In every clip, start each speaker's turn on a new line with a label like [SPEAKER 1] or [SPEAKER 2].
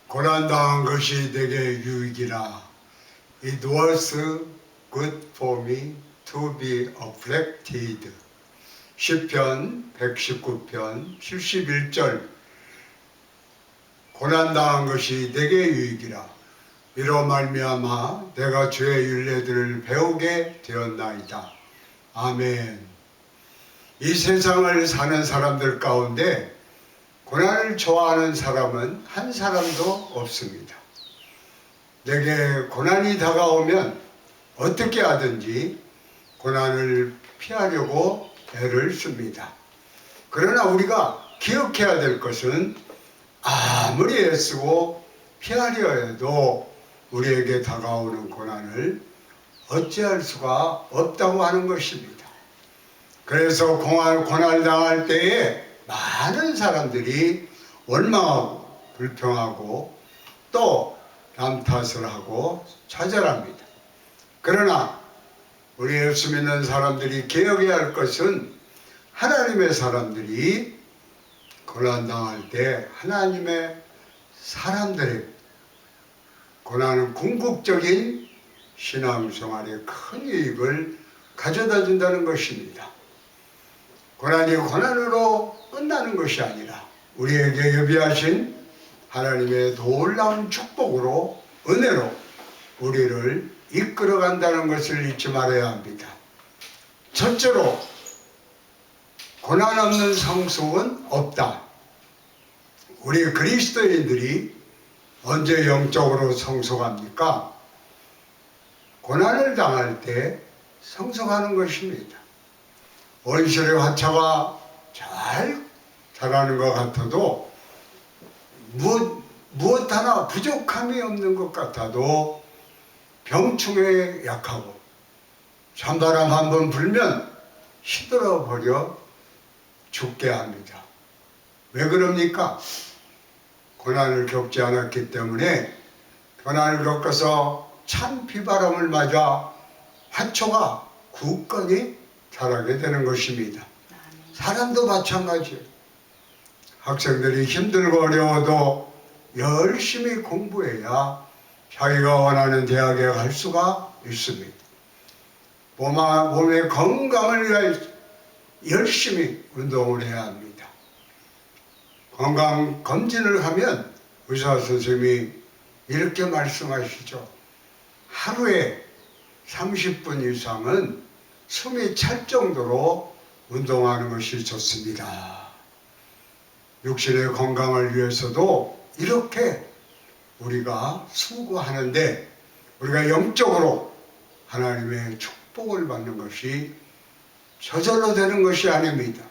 [SPEAKER 1] 고난당한 것이 내게 유익이라. It was good for me to be afflicted. 시편 119편 71절. 고난당한 것이 내게 유익이라. 이로 말미암아 내가 주의 율례들을 배우게 되었나이다. 아멘. 이 세상을 사는 사람들 가운데 고난을 좋아하는 사람은 한 사람도 없습니다. 내게 고난이 다가오면 어떻게 하든지 고난을 피하려고 애를 씁니다. 그러나 우리가 기억해야 될 것은 아무리 애쓰고 피하려 해도 우리에게 다가오는 고난을 어찌할 수가 없다고 하는 것입니다. 그래서 고난을 당할 때에 많은 사람들이 원망하고 불평하고 또 남 탓을 하고 좌절합니다. 그러나 우리 예수 믿는 사람들이 기억해야 할 것은 하나님의 사람들이 고난당할 때 하나님의 사람들의 고난은 궁극적인 신앙생활에 큰 유익을 가져다 준다는 것입니다. 고난이 고난으로 끝나는 것이 아니라 우리에게 예비하신 하나님의 놀라운 축복으로 은혜로 우리를 이끌어간다는 것을 잊지 말아야 합니다. 첫째로 고난 없는 성숙은 없다. 우리 그리스도인들이 언제 영적으로 성숙합니까? 고난을 당할 때 성숙하는 것입니다. 온실의 화초가 잘 자라는 것 같아도 무엇 하나 부족함이 없는 것 같아도 병충해에 약하고 찬바람 한번 불면 시들어 버려 죽게 합니다. 왜 그럽니까? 고난을 겪지 않았기 때문에 고난을 겪어서 찬 비바람을 맞아 화초가 굳건히 자라게 되는 것입니다. 사람도 마찬가지예요. 학생들이 힘들고 어려워도 열심히 공부해야 자기가 원하는 대학에 갈 수가 있습니다. 몸의 건강을 위하여 열심히 운동을 해야 합니다. 건강검진을 하면 의사 선생님이 이렇게 말씀하시죠. 하루에 30분 이상은 숨이 찰 정도로 운동하는 것이 좋습니다. 육신의 건강을 위해서도 이렇게 우리가 수고하는데 우리가 영적으로 하나님의 축복을 받는 것이 저절로 되는 것이 아닙니다.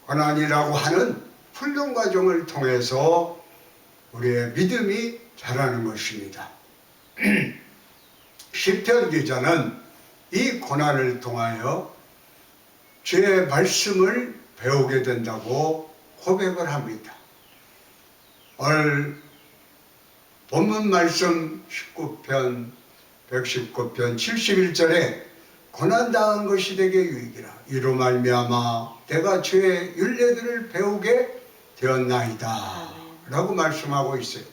[SPEAKER 1] 고난이라고 하는 훈련 과정을 통해서 우리의 믿음이 자라는 것입니다. 시편 기자는 이 고난을 통하여 주의 말씀을 배우게 된다고 고백을 합니다. 오늘 본문 말씀 19편 119편 71절에 고난당한 것이 내게 유익이라. 이로 말미암아 내가 주의 율례들을 배우게 되었나이다 라고 말씀하고 있어요.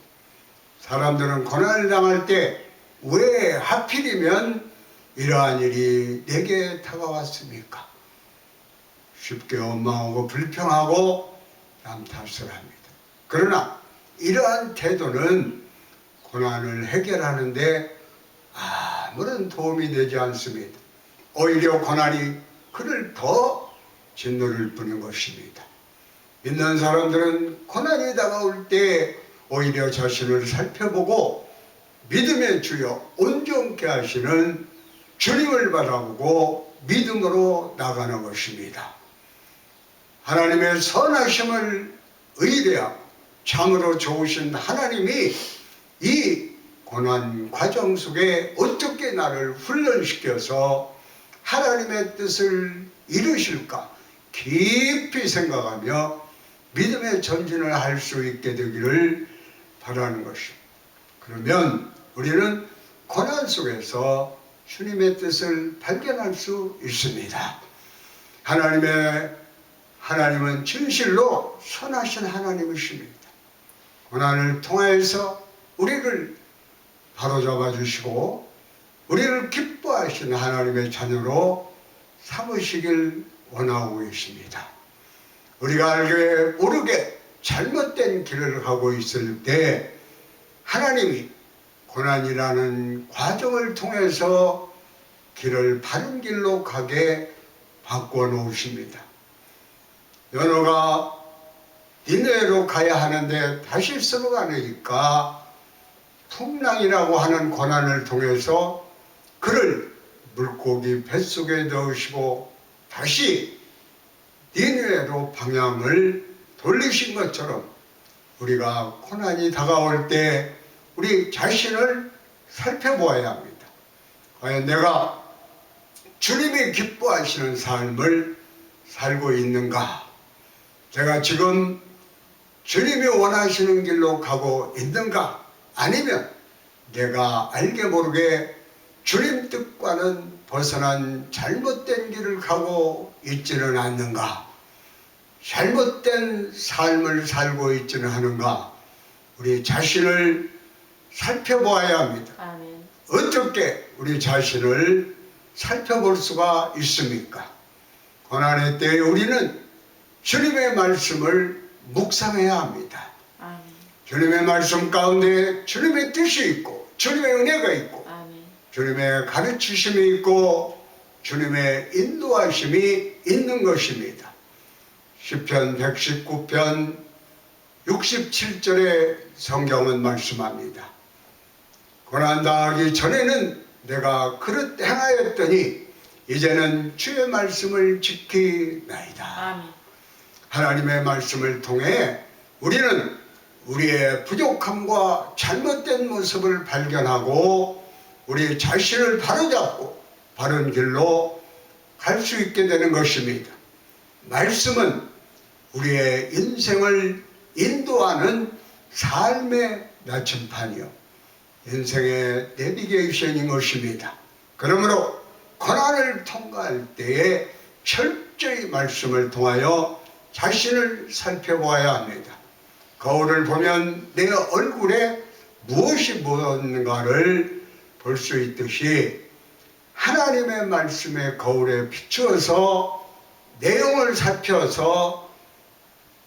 [SPEAKER 1] 사람들은 고난을 당할 때 왜 하필이면 이러한 일이 내게 다가왔습니까? 쉽게 원망하고 불평하고 남 탓을 합니다. 그러나 이러한 태도는 고난을 해결하는데 아무런 도움이 되지 않습니다. 오히려 고난이 그를 더 짓누를 뿐인 것입니다. 믿는 사람들은 고난이 다가올 때 오히려 자신을 살펴보고 믿음의 주여 온전케 하시는 주님을 바라보고 믿음으로 나가는 것입니다. 하나님의 선하심을 의뢰하고 참으로 좋으신 하나님이 이 고난 과정 속에 어떻게 나를 훈련시켜서 하나님의 뜻을 이루실까 깊이 생각하며 믿음의 전진을 할 수 있게 되기를 바라는 것입니다. 그러면 우리는 고난 속에서 주님의 뜻을 발견할 수 있습니다. 하나님은 진실로 선하신 하나님이십니다. 고난을 통하여서 우리를 바로잡아 주시고 우리를 기뻐하시는 하나님의 자녀로 삼으시길 원하고 계십니다. 우리가 알게 모르게 잘못된 길을 가고 있을 때 하나님이 고난이라는 과정을 통해서 길을 바른 길로 가게 바꿔 놓으십니다. 연호가 니느웨로 가야 하는데 다시스로 가니까 풍랑이라고 하는 고난을 통해서 그를 물고기 뱃속에 넣으시고 다시 니느웨로 방향을 돌리신 것처럼 우리가 고난이 다가올 때 우리 자신을 살펴보아야 합니다. 과연 내가 주님이 기뻐하시는 삶을 살고 있는가? 제가 지금 주님이 원하시는 길로 가고 있는가? 아니면 내가 알게 모르게 주님 뜻과는 벗어난 잘못된 길을 가고 있지는 않는가? 잘못된 삶을 살고 있지는 않은가? 우리 자신을 살펴보아야 합니다.
[SPEAKER 2] 아멘.
[SPEAKER 1] 어떻게 우리 자신을 살펴볼 수가 있습니까? 고난의 때에 우리는 주님의 말씀을 묵상해야 합니다.
[SPEAKER 2] 아멘.
[SPEAKER 1] 주님의 말씀 가운데 주님의 뜻이 있고 주님의 은혜가 있고
[SPEAKER 2] 아멘.
[SPEAKER 1] 주님의 가르치심이 있고 주님의 인도하심이 있는 것입니다. 시편 119편 67절에 성경은 말씀합니다. 고난당하기 전에는 내가 그릇 행하였더니 이제는 주의 말씀을 지키나이다.
[SPEAKER 2] 아멘.
[SPEAKER 1] 하나님의 말씀을 통해 우리는 우리의 부족함과 잘못된 모습을 발견하고 우리 자신을 바로잡고 바른 길로 갈 수 있게 되는 것입니다. 말씀은 우리의 인생을 인도하는 삶의 나침판이요 인생의 내비게이션인 것입니다. 그러므로 고난을 통과할 때에 철저히 말씀을 통하여 자신을 살펴보아야 합니다. 거울을 보면 내 얼굴에 무엇이 묻었는가를 볼 수 있듯이 하나님의 말씀의 거울에 비추어서 내용을 살펴서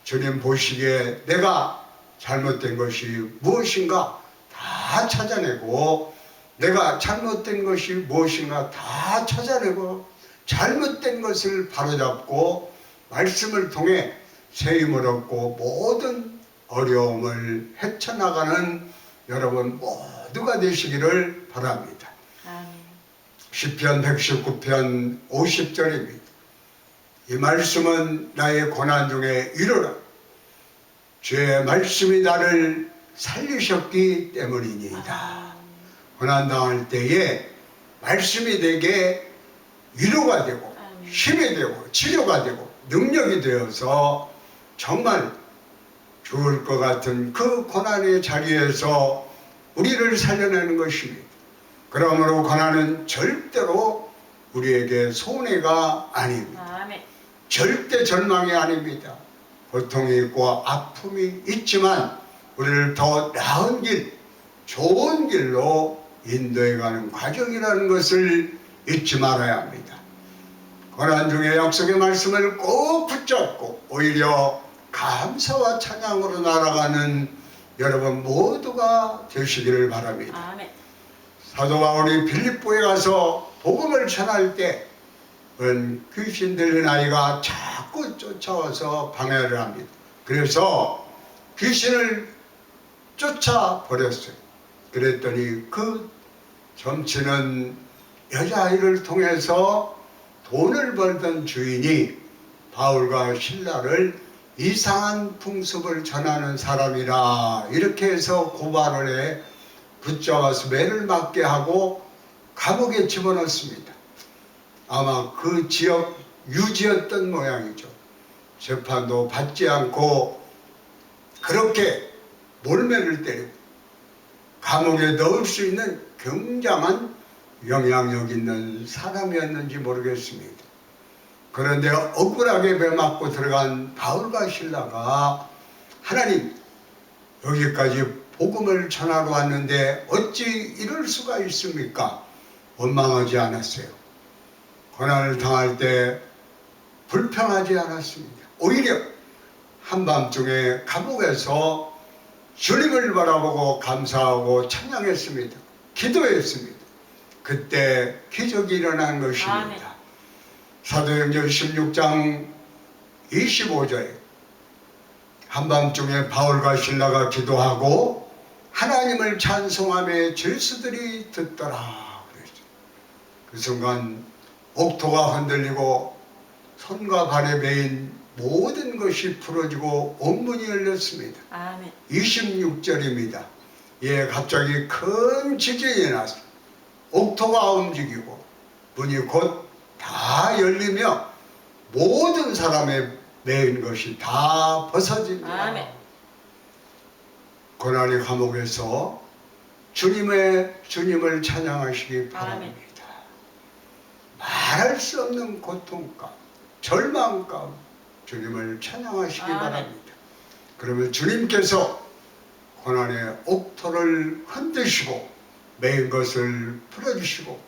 [SPEAKER 1] 주님 보시기에 내가 잘못된 것이 무엇인가 다 찾아내고 내가 잘못된 것이 무엇인가 다 찾아내고 잘못된 것을 바로잡고 말씀을 통해 세임을 얻고 모든 어려움을 헤쳐나가는 여러분 모두가 되시기를 바랍니다.
[SPEAKER 2] 아멘.
[SPEAKER 1] 시편 119편 50절입니다. 이 말씀은 나의 고난 중에 위로라. 주의 말씀이 나를 살리셨기 때문이니이다. 고난당할 때에 말씀이 내게 위로가 되고 힘이 되고 치료가 되고 능력이 되어서 정말 죽을 것 같은 그 고난의 자리에서 우리를 살려내는 것입니다. 그러므로 고난은 절대로 우리에게 손해가 아닙니다.
[SPEAKER 2] 아멘.
[SPEAKER 1] 절대 절망이 아닙니다. 고통이 있고 아픔이 있지만 우리를 더 나은 길, 좋은 길로 인도해가는 과정이라는 것을 잊지 말아야 합니다. 고난 중에 약속의 말씀을 꼭 붙잡고 오히려 감사와 찬양으로 날아가는 여러분 모두가 되시기를 바랍니다.
[SPEAKER 2] 아멘.
[SPEAKER 1] 사도 바울이 빌립보에 가서 복음을 전할 때 귀신 들린 아이가 자꾸 쫓아와서 방해를 합니다. 그래서 귀신을 쫓아버렸어요. 그랬더니 그 점치는 여자아이를 통해서 돈을 벌던 주인이 바울과 실라를 이상한 풍습을 전하는 사람이라 이렇게 해서 고발을 해 붙잡아서 매를 맞게 하고 감옥에 집어넣습니다. 아마 그 지역 유지였던 모양이죠. 재판도 받지 않고 그렇게 몰매를 때리고 감옥에 넣을 수 있는 굉장한 영향력 있는 사람이었는지 모르겠습니다. 그런데 억울하게 매맞고 들어간 바울과 실라가 하나님 여기까지 복음을 전하러 왔는데 어찌 이럴 수가 있습니까? 원망하지 않았어요. 고난을 당할 때 불평하지 않았습니다. 오히려 한밤중에 감옥에서 주님을 바라보고 감사하고 찬양했습니다. 기도했습니다. 그때 기적이 일어난 것입니다.
[SPEAKER 2] 아멘.
[SPEAKER 1] 사도행전 16장 25절에 한밤중에 바울과 실라가 기도하고 하나님을 찬송하며 죄수들이 듣더라 그랬죠. 그 순간 옥토가 흔들리고 손과 발에 매인 모든 것이 풀어지고 온문이 열렸습니다.
[SPEAKER 2] 아멘.
[SPEAKER 1] 26절입니다. 예, 갑자기 큰 지진이 났어요. 옥토가 움직이고 문이 곧 다 열리며 모든 사람의 매인 것이 다 벗어집니다.
[SPEAKER 2] 아멘.
[SPEAKER 1] 고난의 감옥에서 주님을 찬양하시기 바랍니다. 말할 수 없는 고통감, 절망감, 주님을 찬양하시기
[SPEAKER 2] 아멘.
[SPEAKER 1] 바랍니다. 그러면 주님께서 고난의 옥토를 흔드시고 매인 것을 풀어주시고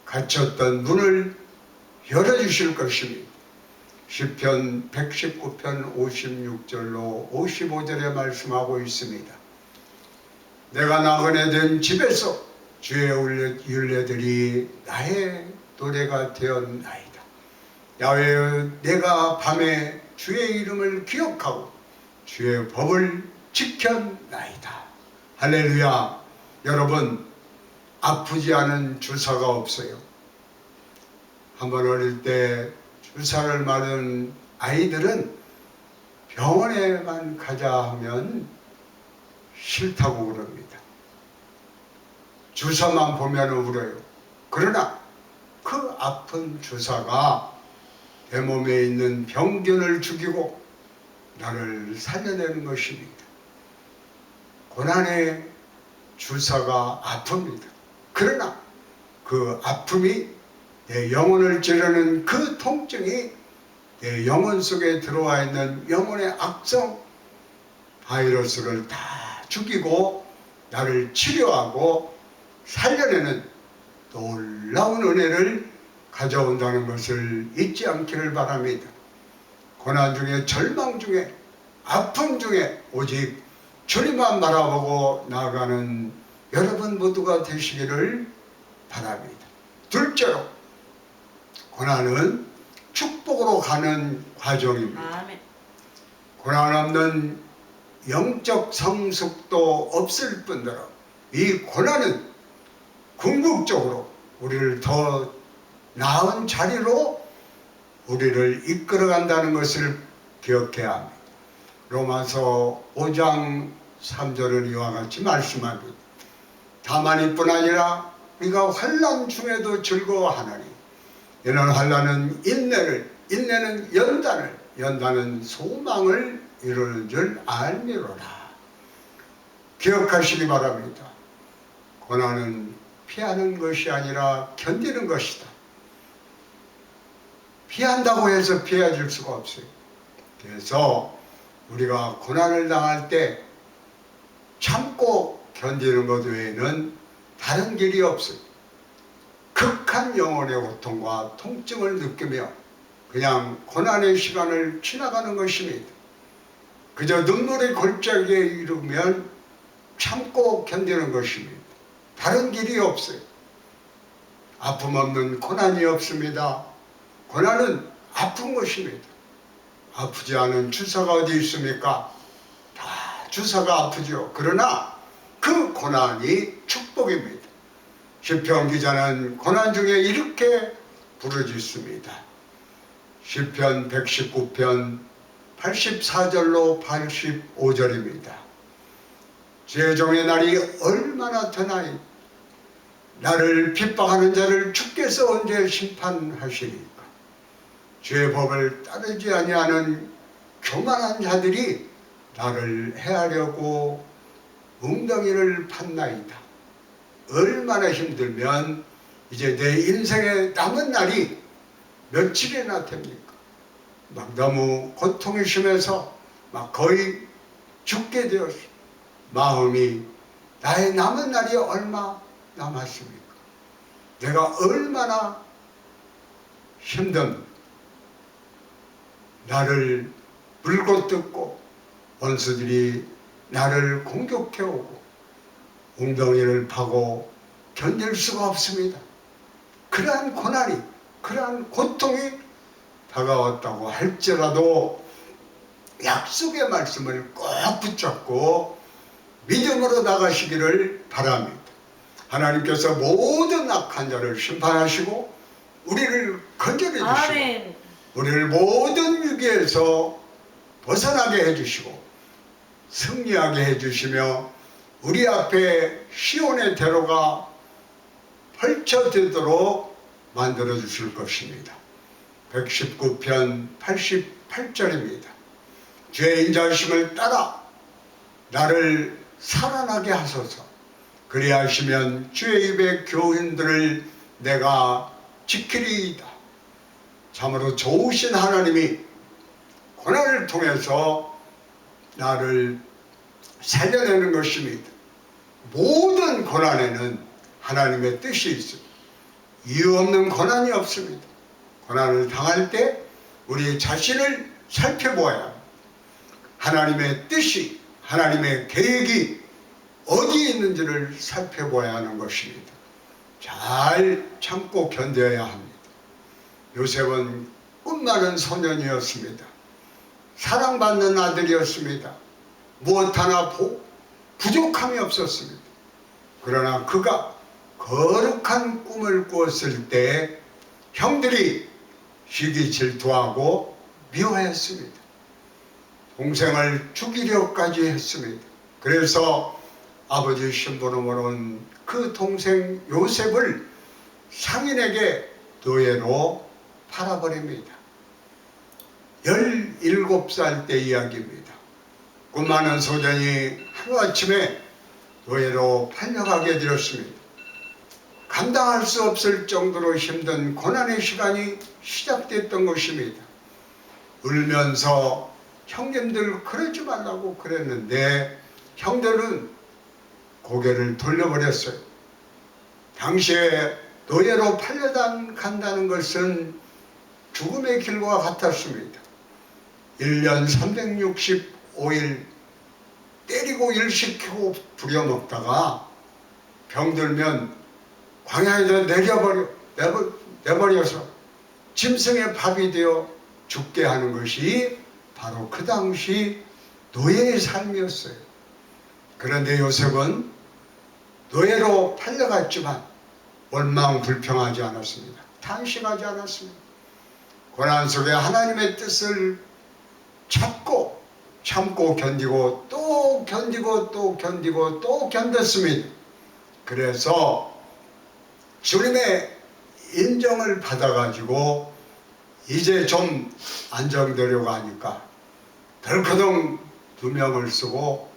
[SPEAKER 1] 갇혔던 문을 열어주실 것입니다. 시편 119편 56절로 55절에 말씀하고 있습니다. 내가 나그네 된 집에서 주의 율례들이 나의 노래가 되었나이다. 야외 내가 밤에 주의 이름을 기억하고 주의 법을 지켰나이다. 할렐루야. 여러분, 아프지 않은 주사가 없어요. 한번 어릴 때 주사를 맞은 아이들은 병원에만 가자 하면 싫다고 그럽니다. 주사만 보면 울어요. 그러나 그 아픈 주사가 내 몸에 있는 병균을 죽이고 나를 살려내는 것입니다. 고난의 주사가 아픕니다. 그러나 그 아픔이 내 영혼을 찌르는 그 통증이 내 영혼 속에 들어와 있는 영혼의 악성 바이러스를 다 죽이고 나를 치료하고 살려내는 놀라운 은혜를 가져온다는 것을 잊지 않기를 바랍니다. 고난 중에 절망 중에 아픔 중에 오직 주님만 바라보고 나아가는 여러분 모두가 되시기를 바랍니다. 둘째로, 고난은 축복으로 가는 과정입니다.
[SPEAKER 2] 아멘.
[SPEAKER 1] 고난 없는 영적 성숙도 없을 뿐더러 이 고난은 궁극적으로 우리를 더 나은 자리로 우리를 이끌어간다는 것을 기억해야 합니다. 로마서 5장 3절은 이와 같이 말씀합니다. 다만 이뿐 아니라 우리가 환난 중에도 즐거워하나니 이는 환난은 인내를, 인내는 연단을, 연단은 소망을 이루는 줄 알미로라. 기억하시기 바랍니다. 고난은 피하는 것이 아니라 견디는 것이다. 피한다고 해서 피해줄 수가 없어요. 그래서 우리가 고난을 당할 때 참고 견디는 것 외에는 다른 길이 없어요. 극한 영혼의 고통과 통증을 느끼며 그냥 고난의 시간을 지나가는 것입니다. 그저 눈물의 골짜기에 이르면 참고 견디는 것입니다. 다른 길이 없어요. 아픔 없는 고난이 없습니다. 고난은 아픈 것입니다. 아프지 않은 주사가 어디 있습니까? 다 주사가 아프죠. 그러나 그 고난이 축복입니다. 시편 기자는 고난 중에 이렇게 부르짖습니다. 시편 119편 84절로 85절입니다. 죄종의 날이 얼마나 더나이 나를 핍박하는 자를 주께서 언제 심판하시리까? 죄의 법을 따르지 아니하는 교만한 자들이 나를 해하려고 웅덩이를 팠나이다. 얼마나 힘들면 이제 내 인생의 남은 날이 며칠이나 됩니까? 막 너무 고통이 심해서 막 거의 죽게 되었어. 마음이 나의 남은 날이 얼마 남았습니까? 내가 얼마나 힘든 나를 물고 뜯고 원수들이 나를 공격해오고 웅덩이를 파고 견딜 수가 없습니다. 그러한 고난이, 그러한 고통이 다가왔다고 할지라도 약속의 말씀을 꼭 붙잡고 믿음으로 나가시기를 바랍니다. 하나님께서 모든 악한 자를 심판하시고 우리를 건져내 주시고
[SPEAKER 2] 아멘.
[SPEAKER 1] 우리를 모든 위기에서 벗어나게 해주시고 승리하게 해주시며 우리 앞에 시온의 대로가 펼쳐지도록 만들어 주실 것입니다. 119편 88절입니다. 주의 인자하심을 따라 나를 살아나게 하소서. 그리하시면 주의 입의 교훈들을 내가 지키리이다. 참으로 좋으신 하나님이 고난을 통해서 나를 살려내는 것입니다. 모든 고난에는 하나님의 뜻이 있습니다. 이유 없는 고난이 없습니다. 고난을 당할 때 우리 자신을 살펴보아야 합니다. 하나님의 뜻이, 하나님의 계획이 어디에 있는지를 살펴봐야 하는 것입니다. 잘 참고 견뎌야 합니다. 요셉은 꿈 많은 소년이었습니다. 사랑받는 아들이었습니다. 무엇 하나 부족함이 없었습니다. 그러나 그가 거룩한 꿈을 꾸었을 때 형들이 시기 질투하고 미워했습니다. 동생을 죽이려까지 했습니다. 그래서 아버지 심부름으로는 그 동생 요셉을 상인에게 노예로 팔아버립니다. 17살 때 이야기입니다. 꿈 많은 소년이 하루아침에 노예로 팔려가게 되었습니다. 감당할 수 없을 정도로 힘든 고난의 시간이 시작됐던 것입니다. 울면서 형님들 그러지 말라고 그랬는데 형들은 고개를 돌려버렸어요. 당시에 노예로 팔려간다는 것은 죽음의 길과 같았습니다. 1년 365일 때리고 일시키고 부려먹다가 병들면 광야에다 내버려서 짐승의 밥이 되어 죽게 하는 것이 바로 그 당시 노예의 삶이었어요. 그런데 요셉은 노예로 팔려갔지만 원망불평하지 않았습니다. 탄식하지 않았습니다. 고난 속에 하나님의 뜻을 참고 견디고 또 견디고 또 견디고 또 견뎠습니다. 그래서 주님의 인정을 받아가지고 이제 좀 안정되려고 하니까 덜커덩 2명을 쓰고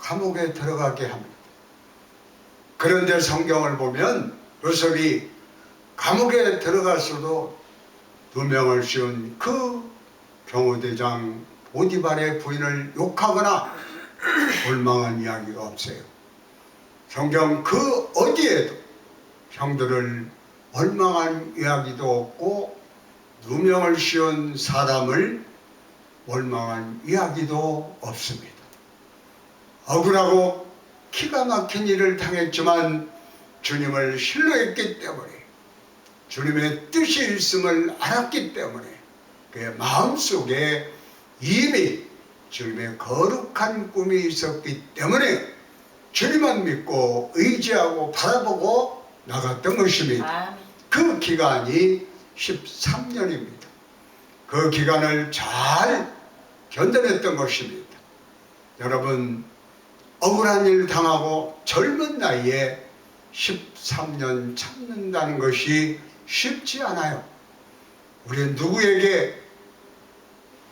[SPEAKER 1] 감옥에 들어가게 합니다. 그런데 성경을 보면 요셉이 감옥에 들어갔어도 2명을 씌운 그 경호대장 보디발의 부인을 욕하거나 원망한 이야기가 없어요. 성경 그 어디에도 형들을 원망한 이야기도 없고 2명을 씌운 사람을 원망한 이야기도 없습니다. 억울하고 기가 막힌 일을 당했지만 주님을 신뢰했기 때문에 주님의 뜻이 있음을 알았기 때문에 그의 마음속에 이미 주님의 거룩한 꿈이 있었기 때문에 주님만 믿고 의지하고 바라보고 나갔던 것입니다. 그 기간이 13년입니다. 그 기간을 잘 견뎌냈던 것입니다. 여러분, 억울한 일 당하고 젊은 나이에 13년 참는다는 것이 쉽지 않아요. 우리는 누구에게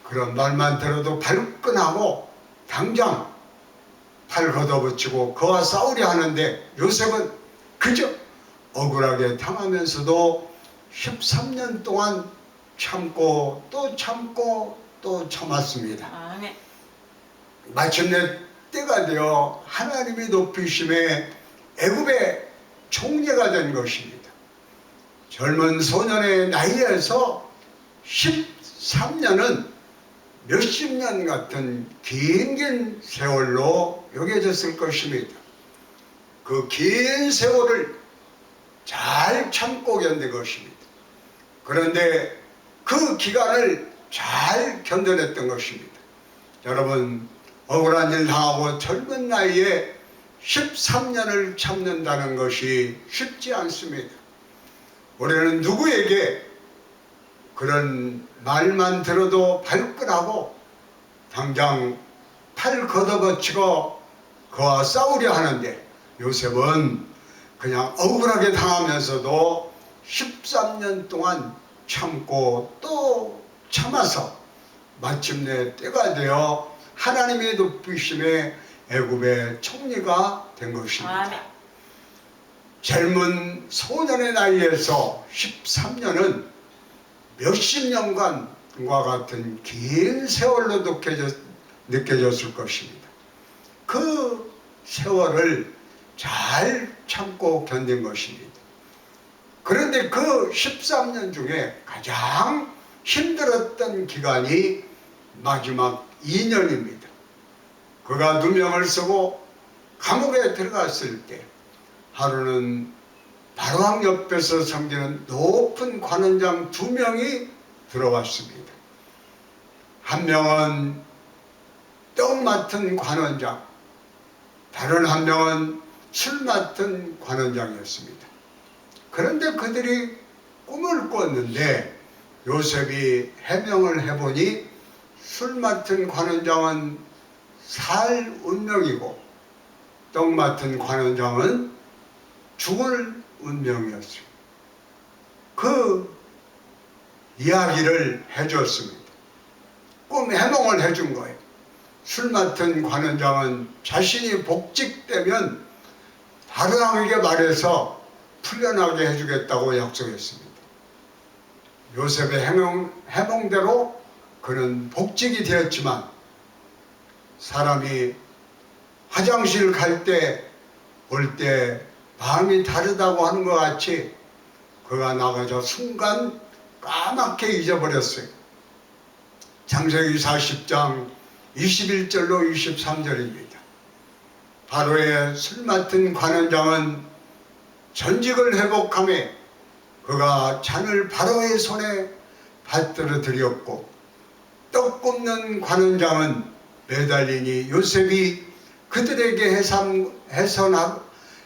[SPEAKER 1] 그런 말만 들어도 발끈하고 당장 팔 걷어붙이고 그와 싸우려 하는데 요셉은 그저 억울하게 당하면서도 13년 동안 참고 또 참고 또 참았습니다.
[SPEAKER 2] 네.
[SPEAKER 1] 마침내 때가 되어 하나님이 높이심에 애굽의 총리가 된 것입니다. 젊은 소년의 나이에서 13년은 몇십 년 같은 긴 세월로 여겨졌을 것입니다. 그 긴 세월을 잘 참고 견딘 것입니다. 그런데 그 기간을 잘 견뎌냈던 것입니다. 여러분, 억울한 일 당하고 젊은 나이에 13년을 참는다는 것이 쉽지 않습니다. 우리는 누구에게 그런 말만 들어도 발끈하고 당장 팔 걷어붙이고 그와 싸우려 하는데, 요셉은 그냥 억울하게 당하면서도 13년 동안 참고 또 참아서 마침내 때가 되어 하나님의 높이심에 애굽의 총리가 된 것입니다. 젊은 소년의 나이에서 13년은 몇십 년간과 같은 긴 세월로 느껴졌을 것입니다. 그 세월을 잘 참고 견딘 것입니다. 그런데 그 13년 중에 가장 힘들었던 기간이 마지막 2년입니다. 그가 누명을 쓰고 감옥에 들어갔을 때, 하루는 바로왕 옆에서 섬기는 높은 관원장 2명이 들어왔습니다. 한 명은 떡 맡은 관원장, 다른 한 명은 술 맡은 관원장이었습니다. 그런데 그들이 꿈을 꿨는데 요셉이 해명을 해보니 술 맡은 관원장은 살 운명이고 떡 맡은 관원장은 죽을 운명이었어요. 그 이야기를 해줬습니다. 꿈 해몽을 해준 거예요. 술 맡은 관원장은 자신이 복직되면 바로왕에게 말해서 풀려나게 해주겠다고 약속했습니다. 요셉의 해몽대로 그는 복직이 되었지만, 사람이 화장실 갈 때 올 때 마음이 다르다고 하는 것 같이 그가 나가서 순간 까맣게 잊어버렸어요. 창세기 40장 21절로 23절입니다. 바로의 술 맡은 관원장은 전직을 회복하며 그가 잔을 바로의 손에 받들어 드렸고, 떡 굽는 관원장은 매달리니 요셉이 그들에게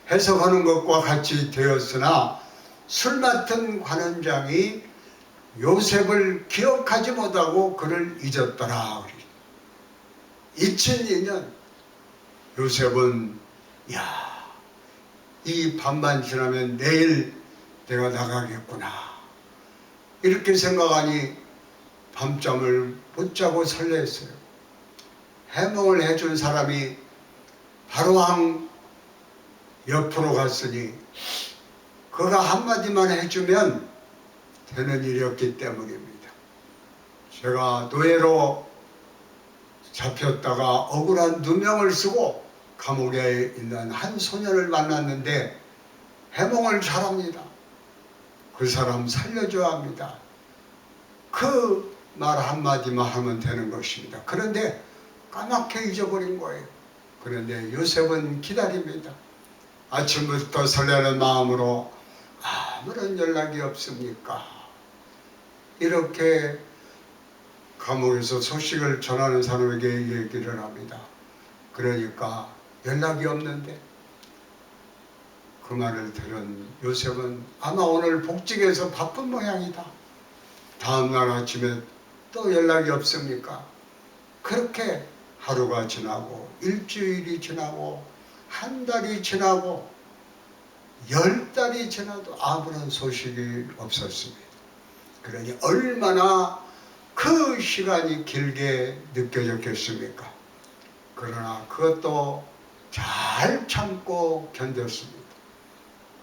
[SPEAKER 1] 해석하는 것과 같이 되었으나, 술 맡은 관원장이 요셉을 기억하지 못하고 그를 잊었더라. 잊힌 인연. 요셉은 이 밤만 지나면 내일 내가 나가겠구나, 이렇게 생각하니 밤잠을 못 자고 설레었어요. 해몽을 해준 사람이 바로왕 옆으로 갔으니 그가 한마디만 해주면 되는 일이었기 때문입니다. 제가 노예로 잡혔다가 억울한 누명을 쓰고 감옥에 있는 한 소년을 만났는데 해몽을 잘합니다. 그 사람 살려줘야 합니다. 그 말 한마디만 하면 되는 것입니다. 그런데 까맣게 잊어버린 거예요. 그런데 요셉은 기다립니다. 아침부터 설레는 마음으로 아무런 연락이 없습니까? 이렇게 감옥에서 소식을 전하는 사람에게 얘기를 합니다. 그러니까 연락이 없는데, 그 말을 들은 요셉은 아마 오늘 복직해서 바쁜 모양이다. 다음날 아침에 또 연락이 없습니까? 그렇게 하루가 지나고 일주일이 지나고 한 달이 지나고 10달이 지나도 아무런 소식이 없었습니다. 그러니 얼마나 그 시간이 길게 느껴졌겠습니까? 그러나 그것도 잘 참고 견뎠습니다.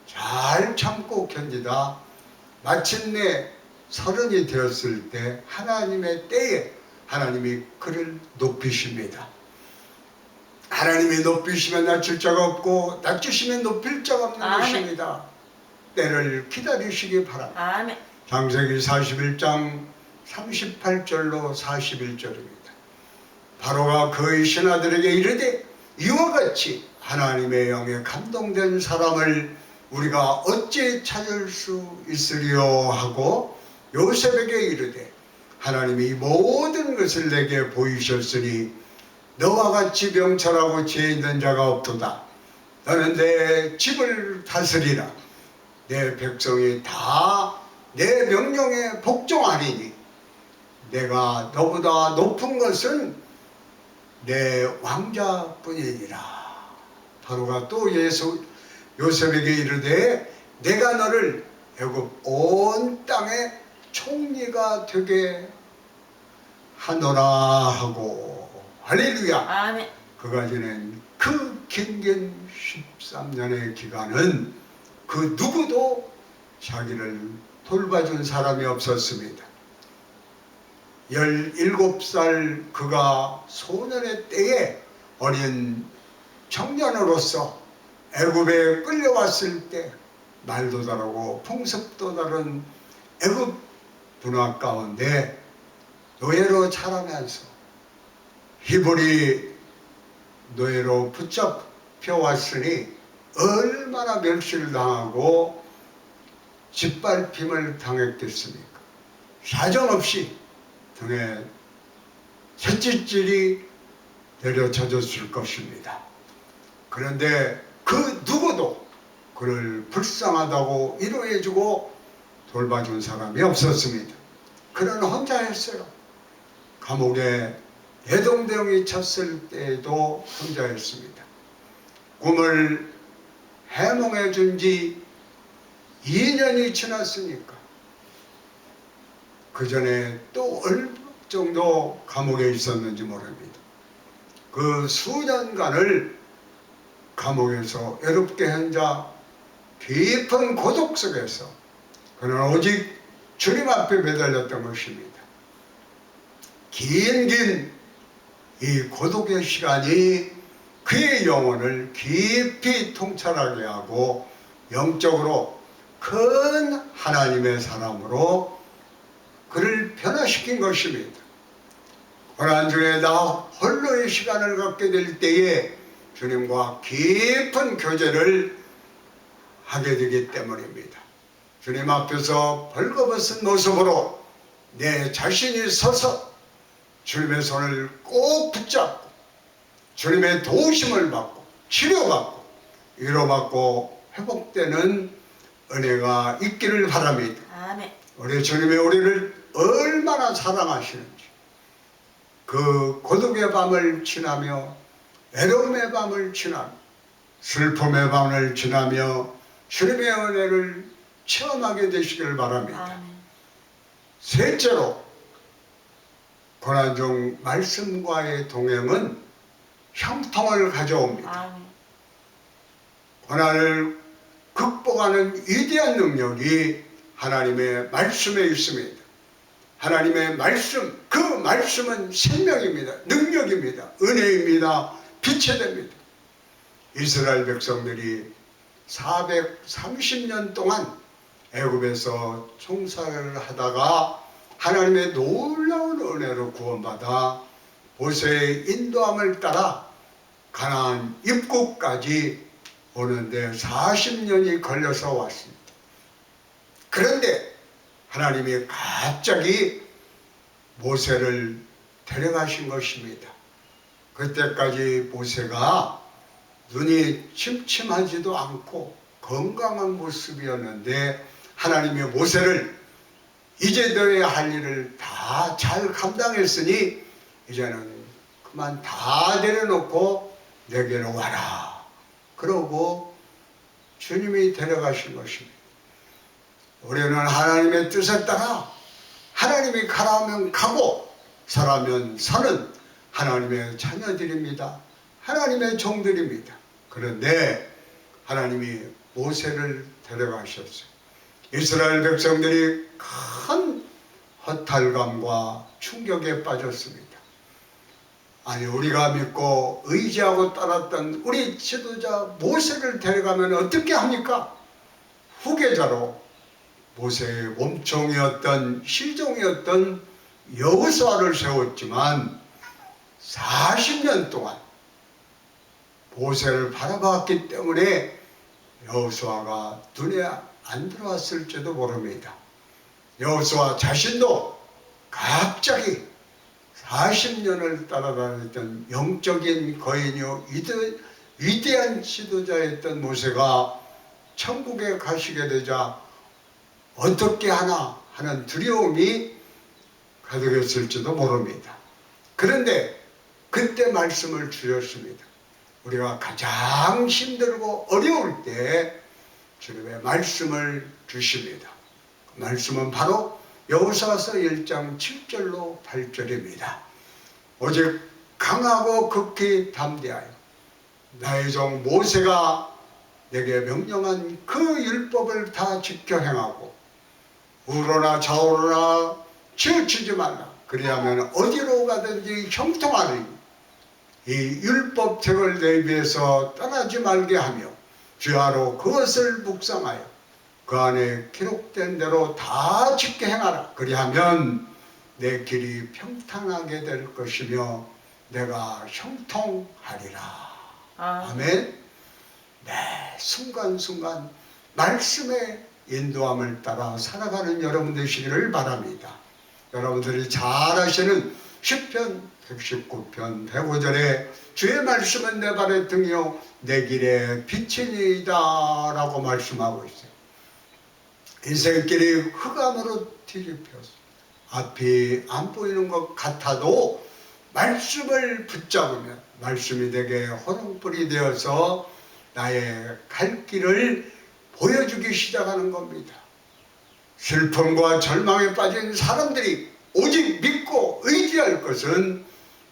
[SPEAKER 1] 잘 참고 견디다 마침내 30이 되었을 때 하나님의 때에 하나님이 그를 높이십니다. 하나님이 높이시면 낮출 자가 없고 낮추시면 높일 자가 없는
[SPEAKER 2] 아멘.
[SPEAKER 1] 것입니다. 때를 기다리시기 바랍니다.
[SPEAKER 2] 아멘.
[SPEAKER 1] 창세기 41장 38절로 41절입니다. 바로가 그의 신하들에게 이르되 이와 같이 하나님의 영에 감동된 사람을 우리가 어찌 찾을 수 있으리요 하고 요셉에게 이르되 하나님이 모든 것을 내게 보이셨으니 너와 같이 명철하고 지혜 있는 자가 없도다. 너는 내 집을 다스리라. 내 백성이 다 내 명령에 복종하리니 내가 너보다 높은 것은 내 왕자뿐이니라. 바로가 또 요셉에게 이르되 내가 너를 애굽 온 땅의 총리가 되게 하노라 하고 할렐루야.
[SPEAKER 2] 아멘.
[SPEAKER 1] 그가 지낸 그 긴 13년의 기간은 그 누구도 자기를 돌봐준 사람이 없었습니다. 17살 그가 소년의 때에 어린 청년으로서 애굽에 끌려왔을 때 말도 다르고 풍습도 다른 애굽 문화 가운데 노예로 자라면서 히브리 노예로 붙잡혀 왔으니 얼마나 멸시를 당하고 짓밟힘을 당했겠습니까? 사정없이 등에 채찍질이 내려쳐졌을 것입니다. 그런데 그 누구도 그를 불쌍하다고 위로해주고 돌봐준 사람이 없었습니다. 그는 혼자였어요. 감옥에 대동대응이 쳤을 때에도 혼자였습니다. 꿈을 해몽해 준 지 2년이 지났으니까 그 전에 또 얼마 정도 감옥에 있었는지 모릅니다. 그 수년간을 감옥에서 외롭게 혼자 깊은 고독 속에서 그는 오직 주님 앞에 매달렸던 것입니다. 긴 이 고독의 시간이 그의 영혼을 깊이 통찰하게 하고 영적으로 큰 하나님의 사람으로 그를 변화시킨 것입니다. 고난 중에 나 홀로의 시간을 갖게 될 때에 주님과 깊은 교제를 하게 되기 때문입니다. 주님 앞에서 벌거벗은 모습으로 내 자신이 서서 주님의 손을 꼭 붙잡고 주님의 도우심을 받고 치료받고 위로받고 회복되는 은혜가 있기를 바랍니다.
[SPEAKER 2] 아멘.
[SPEAKER 1] 우리 주님이 우리를 얼마나 사랑하시는지 그 고독의 밤을 지나며 외로움의 밤을 지나며 슬픔의 밤을 지나며 주님의 은혜를 체험하게 되시기를 바랍니다.
[SPEAKER 2] 아멘.
[SPEAKER 1] 셋째로 고난 중 말씀과의 동행은 형통을 가져옵니다.
[SPEAKER 2] 아멘.
[SPEAKER 1] 고난을 극복하는 위대한 능력이 하나님의 말씀에 있습니다. 하나님의 말씀, 그 말씀은 생명입니다. 능력입니다. 은혜입니다. 빛이 됩니다. 이스라엘 백성들이 430년 동안 애굽에서 총살을 하다가 하나님의 놀라운 은혜로 구원받아 모세의 인도함을 따라 가나안 입국까지 오는데 40년이 걸려서 왔습니다. 그런데 하나님이 갑자기 모세를 데려가신 것입니다. 그때까지 모세가 눈이 침침하지도 않고 건강한 모습이었는데 하나님이 모세를 이제 너의 할 일을 다 잘 감당했으니 이제는 그만 다 내려놓고 내게로 와라. 그러고 주님이 데려가신 것입니다. 우리는 하나님의 뜻에 따라 하나님이 가라 하면 가고 서라면 서는 하나님의 자녀들입니다. 하나님의 종들입니다. 그런데 하나님이 모세를 데려가셨어요. 이스라엘 백성들이 큰 허탈감과 충격에 빠졌습니다. 아니 우리가 믿고 의지하고 따랐던 우리 지도자 모세를 데려가면 어떻게 합니까? 후계자로 모세의 몸종이었던 실종이었던 여호수아를 세웠지만 40년 동안 모세를 바라봤기 때문에 여호수아가 눈에 안 들어왔을지도 모릅니다. 여호수아 자신도 갑자기 40년을 따라다녔던 영적인 거인이요 위대한 지도자였던 모세가 천국에 가시게 되자 어떻게 하나 하는 두려움이 가득했을지도 모릅니다. 그런데 그때 말씀을 주셨습니다. 우리가 가장 힘들고 어려울 때 주님의 말씀을 주십니다. 그 말씀은 바로 여호수아서 1장 7절로 8절입니다. 오직 강하고 극히 담대하여 나의 종 모세가 내게 명령한 그 율법을 다 지켜 행하고 우로나 좌우로나 치우치지 말라. 그리하면 어디로 가든지 형통하리니 이 율법책을 내 입에서 떠나지 말게 하며 주야로 그것을 묵상하여 그 안에 기록된 대로 다 지켜 행하라. 그리하면 내 길이 평탄하게 될 것이며 내가 형통하리라. 아멘. 네, 순간순간 말씀의 인도함을 따라 살아가는 여러분 되시기를 바랍니다. 여러분들이 잘 아시는 시편 119편 105절에 주의 말씀은 내 발의 등이요 내 길의 빛이니이다 라고 말씀하고 있어요. 인생길이 흑암으로 뒤집혀서 앞이 안 보이는 것 같아도 말씀을 붙잡으면 말씀이 내게 호롱불이 되어서 나의 갈 길을 보여주기 시작하는 겁니다. 슬픔과 절망에 빠진 사람들이 오직 믿고 의지할 것은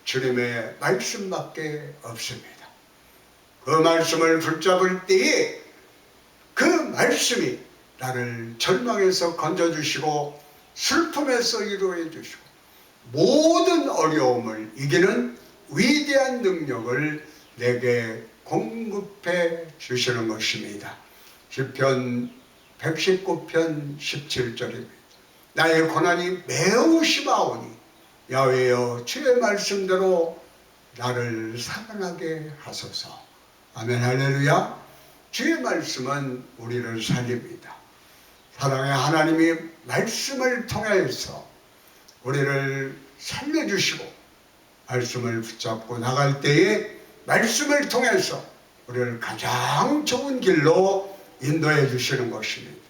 [SPEAKER 1] 주님의 말씀밖에 없습니다. 그 말씀을 붙잡을 때에 그 말씀이 나를 절망에서 건져주시고 슬픔에서 위로해 주시고 모든 어려움을 이기는 위대한 능력을 내게 공급해 주시는 것입니다. 시편 119편 17절입니다. 나의 고난이 매우 심하오니 야훼여 주의 말씀대로 나를 살아나게 하소서. 아멘 할렐루야. 주의 말씀은 우리를 살립니다. 사랑의 하나님이 말씀을 통해서 우리를 살려주시고 말씀을 붙잡고 나갈 때에 말씀을 통해서 우리를 가장 좋은 길로 인도해 주시는 것입니다.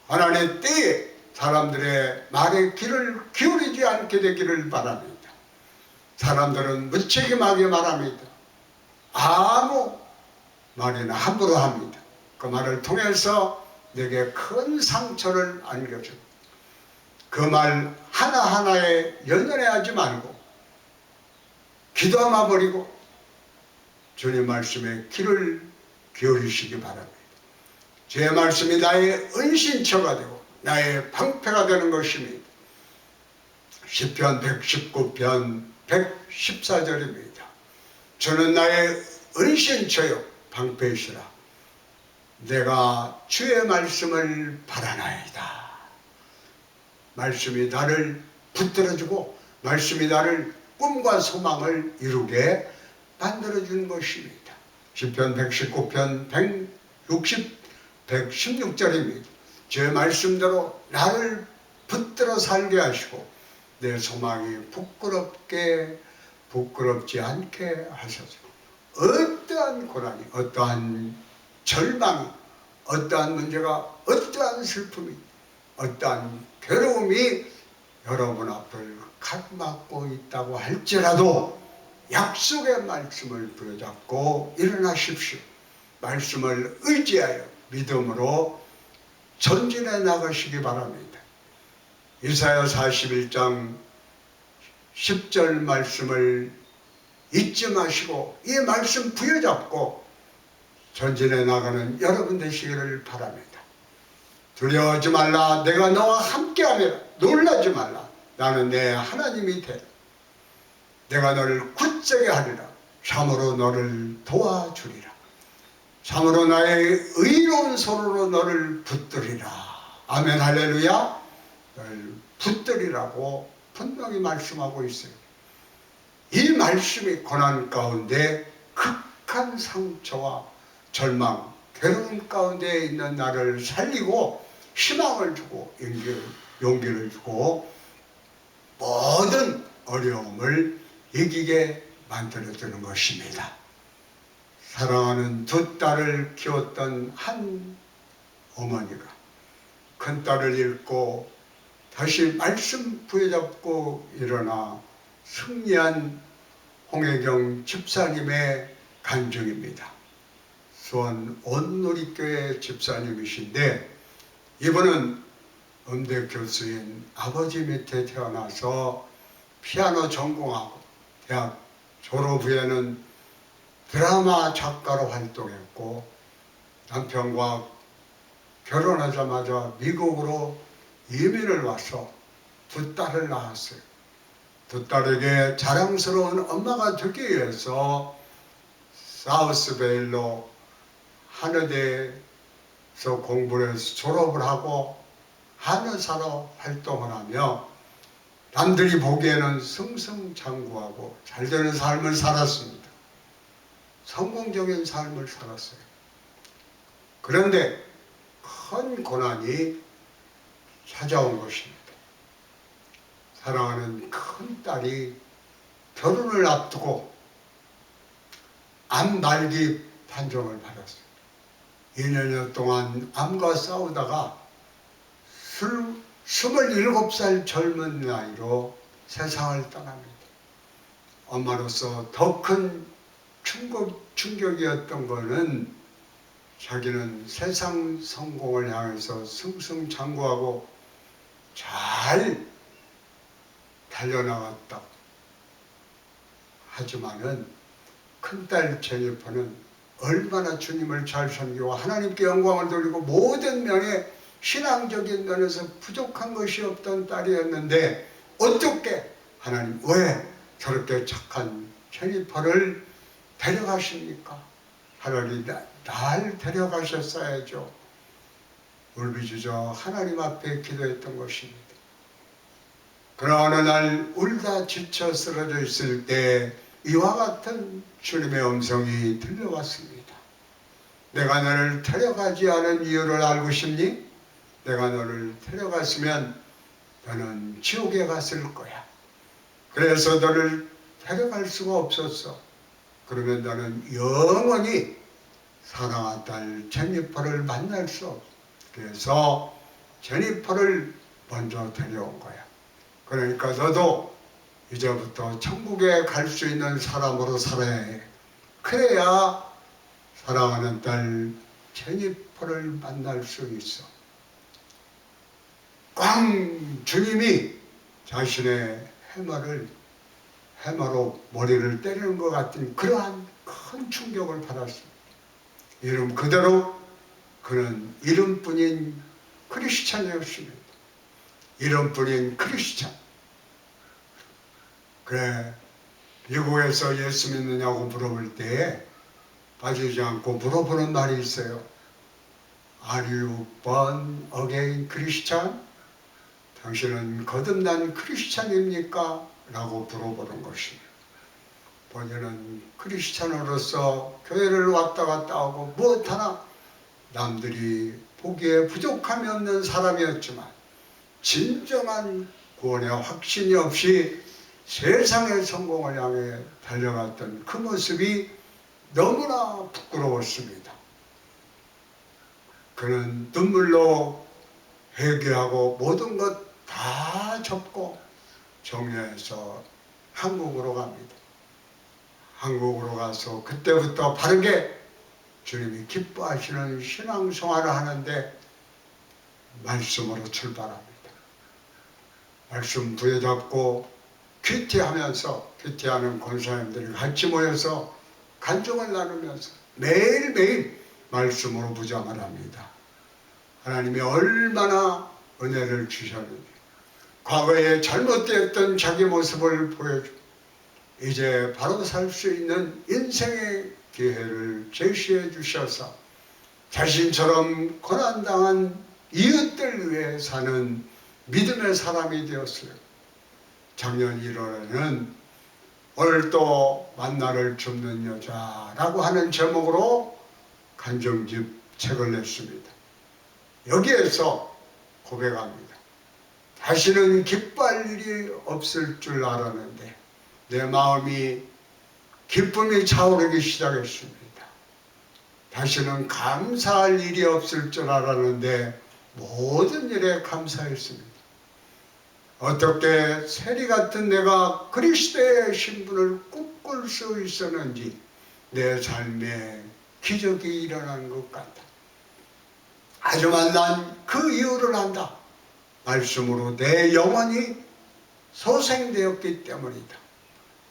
[SPEAKER 1] 하나님의 때에 사람들의 말에 귀를 기울이지 않게 되기를 바랍니다. 사람들은 무책임하게 말합니다. 아무 말이나 함부로 합니다. 그 말을 통해서 내게 큰 상처를 안겨줍니다. 그 말 하나하나에 연연해하지 말고 기도하마 버리고 주님 말씀에 귀를 기울이시기 바랍니다. 제 말씀이 나의 은신처가 되고 나의 방패가 되는 것입니다. 시편 119편 114절입니다. 주는 나의 은신처요 방패이시라. 내가 주의 말씀을 바라나이다. 말씀이 나를 붙들어주고 말씀이 나를 꿈과 소망을 이루게 만들어주는 것입니다. 시편 119편 116절입니다. 제 말씀대로 나를 붙들어 살게 하시고 내 소망이 부끄럽지 않게 하소서. 어떠한 고난이, 어떠한 절망이, 어떠한 문제가, 어떠한 슬픔이, 어떠한 괴로움이 여러분 앞을 가로막고 있다고 할지라도 약속의 말씀을 부여잡고 일어나십시오. 말씀을 의지하여 믿음으로 전진해 나가시기 바랍니다. 이사야 41장 10절 말씀을 잊지 마시고 이 말씀 부여잡고 전진해 나가는 여러분 되시기를 바랍니다. 두려워하지 말라. 내가 너와 함께하리라. 놀라지 말라. 나는 내 하나님이 되라. 내가 너를 굳세게 하리라. 참으로 너를 도와주리라. 참으로 나의 의로운 손으로 너를 붙들리라. 아멘 할렐루야. 너를 붙들리라고 분명히 말씀하고 있어요. 이 말씀이 고난 가운데 극한 상처와 절망, 괴로움 가운데 있는 나를 살리고 희망을 주고 용기를 주고 모든 어려움을 이기게 만들어주는 것입니다. 사랑하는 두 딸을 키웠던 한 어머니가 큰 딸을 잃고 다시 말씀 부여잡고 일어나 승리한 홍혜경 집사님의 간증입니다. 수원 온누리교회 집사님이신데 이분은 음대 교수인 아버지 밑에 태어나서 피아노 전공하고 대학 졸업 후에는 드라마 작가로 활동했고 남편과 결혼하자마자 미국으로 이민을 와서 두 딸을 낳았어요. 두 딸에게 자랑스러운 엄마가 되기 위해서 사우스베일로 한의대에서 공부를 해서 졸업을 하고 한의사로 활동을 하며 남들이 보기에는 승승장구하고 잘되는 삶을 살았습니다. 성공적인 삶을 살았어요. 그런데 큰 고난이 찾아온 것입니다. 사랑하는 큰 딸이 결혼을 앞두고 암 말기 판정을 받았어요. 2년여 동안 암과 싸우다가 27살 젊은 나이로 세상을 떠납니다. 엄마로서 더 큰 충격이었던 것은 자기는 세상 성공을 향해서 승승장구하고 잘 달려나갔다. 하지만은 큰딸 제니퍼는 얼마나 주님을 잘 섬기고 하나님께 영광을 돌리고 모든 면에 신앙적인 면에서 부족한 것이 없던 딸이었는데 어떻게 하나님 왜 저렇게 착한 제니퍼를 데려가십니까? 차라리 날 데려가셨어야죠. 울부짖어 하나님 앞에 기도했던 것입니다. 그러나 어느 날 울다 지쳐 쓰러져 있을 때 이와 같은 주님의 음성이 들려왔습니다. 내가 너를 데려가지 않은 이유를 알고 싶니? 내가 너를 데려갔으면 너는 지옥에 갔을 거야. 그래서 너를 데려갈 수가 없었어. 그러면 너는 영원히 사랑한 딸 제니퍼를 만날 수 없어. 그래서 제니퍼를 먼저 데려온 거야. 그러니까 너도 이제부터 천국에 갈 수 있는 사람으로 살아야 해. 그래야 사랑하는 딸 제니퍼를 만날 수 있어. 꽝! 주님이 자신의 해마로 머리를 때리는 것 같은 그러한 큰 충격을 받았습니다. 이름 그대로 그는 이름뿐인 크리스찬이었습니다. 이름뿐인 크리스찬. 그래, 미국에서 예수 믿느냐고 물어볼 때에 빠지지 않고 물어보는 말이 있어요. Are you born again Christian? 당신은 거듭난 크리스찬입니까? 라고 물어보는 것입니다. 본인은 크리스찬으로서 교회를 왔다 갔다 하고 무엇 하나 남들이 보기에 부족함이 없는 사람이었지만 진정한 구원의 확신이 없이 세상의 성공을 향해 달려갔던 그 모습이 너무나 부끄러웠습니다. 그는 눈물로 회개하고 모든 것 다 접고 정리해서 한국으로 갑니다. 한국으로 가서 그때부터 바르게 주님이 기뻐하시는 신앙생활을 하는데 말씀으로 출발합니다. 말씀 부여잡고 큐티하는 권사님들이 같이 모여서 간증을 나누면서 매일매일 말씀으로 무장을 합니다. 하나님이 얼마나 은혜를 주셨는지 과거에 잘못되었던 자기 모습을 보여주고 이제 바로 살 수 있는 인생의 기회를 제시해 주셔서 자신처럼 고난당한 이웃들 위해 사는 믿음의 사람이 되었어요. 작년 1월에는 오늘 또 만나를 줍는 여자라고 하는 제목으로 간정집 책을 냈습니다. 여기에서 고백합니다. 다시는 기뻐할 일이 없을 줄 알았는데 내 마음이 기쁨이 차오르기 시작했습니다. 다시는 감사할 일이 없을 줄 알았는데 모든 일에 감사했습니다. 어떻게 세리 같은 내가 그리스도의 신분을 꿈꿀 수 있었는지 내 삶에 기적이 일어난 것 같다. 하지만 난 그 이유를 안다. 말씀으로 내 영혼이 소생되었기 때문이다.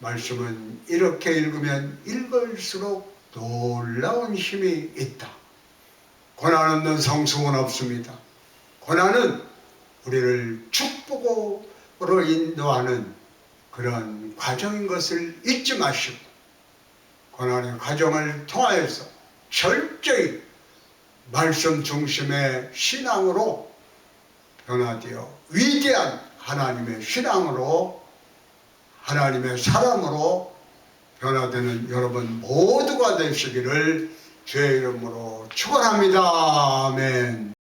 [SPEAKER 1] 말씀은 이렇게 읽으면 읽을수록 놀라운 힘이 있다. 고난 없는 성숙은 없습니다. 고난은 우리를 축복으로 인도하는 그런 과정인 것을 잊지 마시고 고난의 과정을 통하여서 철저히 말씀 중심의 신앙으로 변화되어 위대한 하나님의 신앙으로 하나님의 사람으로 변화되는 여러분 모두가 되시기를 주의 이름으로 축원합니다. 아멘.